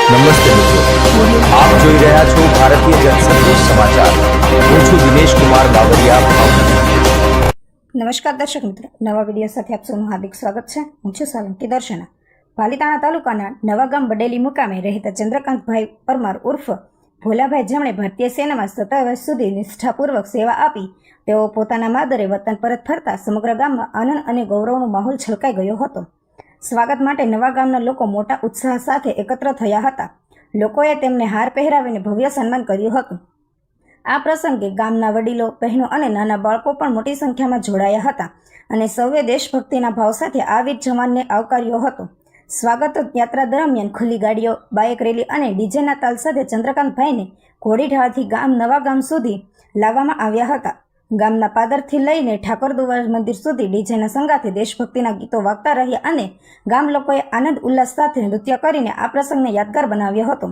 નમસ્તે મિત્રો, આપ જોઈ રહ્યા છો ભારતીય જનસંદેશ સમાચાર. હું છું દિનેશ કુમાર બાબરિયા, ભાવનગર. નમસ્કાર દર્શક મિત્રો, નવા વિડીયો સાથે આપ સૌનું હાર્દિક સ્વાગત છે. હું છું સોલંકી દર્શના. પાલીતાણા તાલુકાના નવાગામ બડેલી મુકામે રહેતા ચંદ્રકાંતભાઈ પરમાર ઉર્ફ ભોલાભાઈ, જેમણે ભારતીય સેનામાં 17 વર્ષ સુધી નિષ્ઠાપૂર્વક સેવા આપી, તેઓ પોતાના માદરે વતન પરત ફરતા સમગ્ર ગામમાં આનંદ અને ગૌરવનો માહોલ છલકાઈ ગયો હતો. સ્વાગત માટે નવા ગામના લોકો મોટા ઉત્સાહ સાથે એકત્ર થયા હતા. લોકોએ તેમને હાર પહેરાવીને ભવ્ય સન્માન કર્યું હતું. આ પ્રસંગે ગામના વડીલો, બહેનો અને નાના બાળકો પણ મોટી સંખ્યામાં જોડાયા હતા અને સૌએ દેશભક્તિના ભાવ સાથે આ વીર જવાનને આવકાર્યો હતો. સ્વાગત યાત્રા દરમિયાન ખુલ્લી ગાડીઓ, બાઇક રેલી અને ડીજેના તાલ સાથે ચંદ્રકાંતભાઈને ઘોડીઢાળથી નવા ગામ સુધી લાવવામાં આવ્યા હતા. ગામના પાદરથી લઈને ઠાકોરદુવાર મંદિર સુધી ડીજેના સંગાથે દેશભક્તિના ગીતો વાગતા રહ્યા અને ગામ લોકોએ આનંદ ઉલ્લાસ સાથે નૃત્ય કરીને આ પ્રસંગને યાદગાર બનાવ્યો હતો.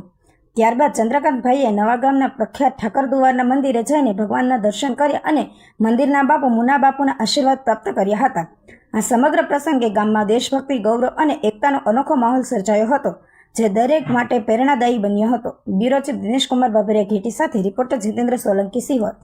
ત્યારબાદ ચંદ્રકાંતભાઈએ નવા ગામના પ્રખ્યાત ઠાકોરદુવારના મંદિરે જઈને ભગવાનના દર્શન કર્યા અને મંદિરના બાપુ મુના બાપુના આશીર્વાદ પ્રાપ્ત કર્યા હતા. આ સમગ્ર પ્રસંગે ગામમાં દેશભક્તિ, ગૌરવ અને એકતાનો અનોખો માહોલ સર્જાયો હતો, જે દરેક માટે પ્રેરણાદાયી બન્યો હતો. બ્યુરો ચીફ દિનેશ કુમાર બાબરિયા ઘેટી સાથે રિપોર્ટર જીતેન્દ્ર સોલંકી, સિહોર.